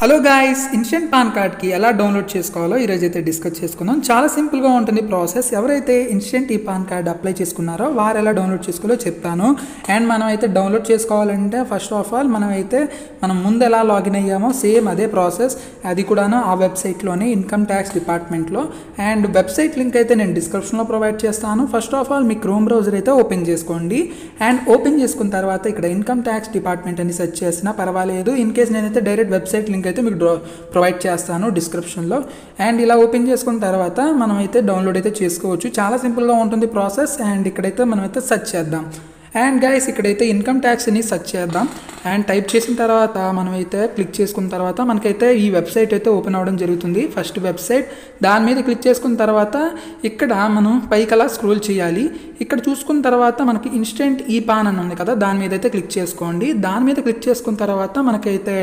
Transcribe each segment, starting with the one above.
Hello guys, instant pan కార్డ్కి ఎలా download చేసుకోవాలో ఈరోజు అయితే డిస్కస్ చేసుకుందాం. చాలా సింపుల్గా ఉంటుంది ప్రాసెస్. ఎవరైతే ఇన్స్టెంట్ ఈ పాన్ కార్డ్ అప్లై చేసుకున్నారో వారు ఎలా డౌన్లోడ్ చేసుకోవాలో చెప్తాను. అండ్ మనం అయితే డౌన్లోడ్ చేసుకోవాలంటే ఫస్ట్ ఆఫ్ ఆల్ మనం ముందు ఎలా లాగిన్ అయ్యామో సేమ్ అదే ప్రాసెస్. అది కూడాను ఆ వెబ్సైట్లోనే ఇన్కమ్ ట్యాక్స్ డిపార్ట్మెంట్లో. అండ్ వెబ్సైట్ లింక్ అయితే నేను డిస్క్రిప్షన్లో ప్రొవైడ్ చేస్తాను. First of all me chrome browser అయితే ఓపెన్ చేసుకోండి. అండ్ ఓపెన్ చేసుకున్న తర్వాత ఇక్కడ ఇన్కమ్ ట్యాక్స్ డిపార్ట్మెంట్ అని సెర్చ్ చేసినా పర్వాలేదు. ఇన్ కేస్ నేనైతే డైరెక్ట్ వెబ్సైట్ లింక్ అయితే మీకు ప్రొవైడ్ చేస్తాను డిస్క్రిప్షన్లో. అండ్ ఇలా ఓపెన్ చేసుకున్న తర్వాత మనమైతే డౌన్లోడ్ అయితే చేసుకోవచ్చు. చాలా సింపుల్గా ఉంటుంది ప్రాసెస్. అండ్ ఇక్కడైతే మనమైతే సెర్చ్ చేద్దాం. అండ్ గైస్ ఇక్కడైతే ఇన్కమ్ ట్యాక్స్ని సెర్చ్ చేద్దాం. అండ్ టైప్ చేసిన తర్వాత మనమైతే క్లిక్ చేసుకున్న తర్వాత మనకైతే ఈ వెబ్సైట్ అయితే ఓపెన్ అవ్వడం జరుగుతుంది. ఫస్ట్ వెబ్సైట్ దాని మీద క్లిక్ చేసుకున్న తర్వాత ఇక్కడ మనం పైకలా స్క్రోల్ చేయాలి. ఇక్కడ చూసుకున్న తర్వాత మనకి ఇన్స్టెంట్ ఈ పాన్ అని ఉంది కదా, దాని మీద అయితే క్లిక్ చేసుకోండి. దాని మీద క్లిక్ చేసుకున్న తర్వాత మనకైతే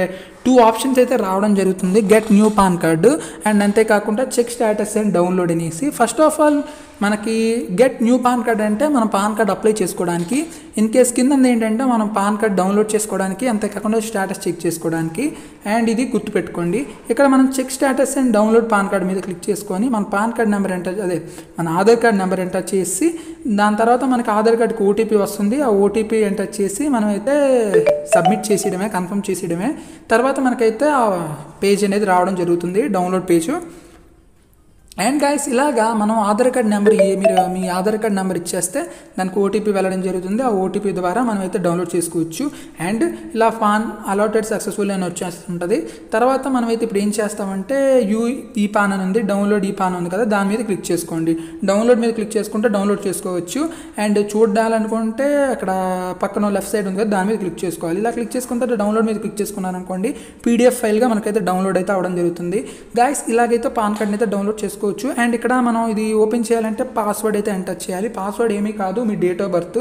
2 ఆప్షన్స్ అయితే రావడం జరుగుతుంది, get new pan card and అంతేకాకుండా చెక్ స్టేటస్ అండ్ డౌన్లోడ్ అనేసి. ఫస్ట్ ఆఫ్ ఆల్ మనకి గెట్ న్యూ పాన్ కార్డ్ అంటే మనం పాన్ కార్డ్ అప్లై చేసుకోవడానికి. ఇన్ కేస్ కింద ఏంటంటే మనం పాన్ కార్డ్ డౌన్లోడ్ చేసుకోవడానికి, అంతేకాకుండా స్టేటస్ చెక్ చేసుకోవడానికి. అండ్ ఇది గుర్తుపెట్టుకోండి. ఇక్కడ మనం check status and download PAN card మీద క్లిక్ చేసుకొని మన పాన్ కార్డ్ నెంబర్ ఎంటర్ మన ఆధార్ కార్డ్ నెంబర్ ఎంటర్ చేసి దాని తర్వాత మనకి ఆధార్ కార్డ్కి ఓటీపీ వస్తుంది. ఆ ఓటీపీ ఎంటర్ చేసి మనమైతే సబ్మిట్ చేసేయడమే, కన్ఫర్మ్ చేసేయడమే. తర్వాత మనకైతే ఆ పేజ్ అనేది రావడం జరుగుతుంది, డౌన్లోడ్ పేజ్. అండ్ గైస్ ఇలాగా మనం ఆధార్ కార్డ్ నెంబర్ మీరు మీ ఆధార్ కార్డ్ నెంబర్ ఇచ్చేస్తే దానికి ఓటీపీ వెళ్ళడం జరుగుతుంది. ఆ ఓటీపీ ద్వారా మనం అయితే డౌన్లోడ్ చేసుకోవచ్చు. అండ్ ఇలా పాన్ అలాటెడ్ సక్సెస్ఫుల్ అని వచ్చేస్తుంటుంది. తర్వాత మనమైతే ఇప్పుడు ఏం చేస్తామంటే ఈ పాన్ అని ఉంది, డౌన్లోడ్ ఈ పాన్ ఉంది కదా, దాని మీద క్లిక్ చేసుకోండి. డౌన్లోడ్ మీద క్లిక్ చేసుకుంటే డౌన్లోడ్ చేసుకోవచ్చు. అండ్ చూడాలనుకుంటే అక్కడ పక్కన లెఫ్ట్ సైడ్ ఉంది కదా, దాని మీద క్లిక్ చేసుకోవాలి. ఇలా క్లిక్ చేసుకున్న తర్వాత డౌన్లోడ్ మీద క్లిక్ చేసుకున్నారనుకోండి, పీడిఎఫ్ ఫైల్గా మనకైతే డౌన్లోడ్ అయితే అవడం జరుగుతుంది. గైస్ ఇలాగైతే పాన్ కార్డ్ని అయితే డౌన్లోడ్ చేసుకోవచ్చు. అండ్ ఇక్కడ మనం ఇది ఓపెన్ చేయాలంటే పాస్వర్డ్ అయితే ఎంటర్ చేయాలి. పాస్వర్డ్ ఏమీ కాదు, మీ date of birth,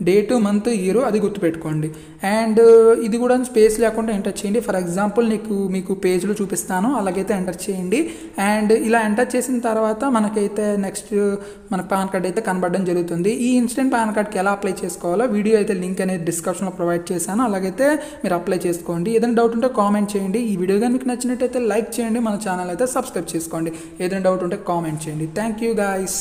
date, month, year అది గుర్తుపెట్టుకోండి. అండ్ ఇది కూడా స్పేస్ లేకుండా ఎంటర్ చేయండి. ఫర్ ఎగ్జాంపుల్ మీకు పేజ్లో చూపిస్తాను, అలాగైతే ఎంటర్ చేయండి. అండ్ ఇలా ఎంటర్ చేసిన తర్వాత మనకైతే నెక్స్ట్ మన పాన్ కార్డ్ అయితే కనబడడం జరుగుతుంది. ఈ ఇన్స్టెంట్ పాన్ కార్డ్కి ఎలా అప్లై చేసుకోవాలో వీడియో అయితే లింక్ అనేది డిస్క్రిప్షన్లో ప్రొవైడ్ చేశాను, అలాగైతే మీరు అప్లై చేసుకోండి. ఏదైనా డౌట్ ఉంటే కామెంట్ చేయండి. ఈ వీడియో కానీ మీకు నచ్చినట్టయితే లైక్ చేయండి, మన ఛానల్ అయితే సబ్స్క్రైబ్ చేసుకోండి. ఏదైనా డౌట్ ఉంటే కామెంట్ చేయండి. Thank you guys.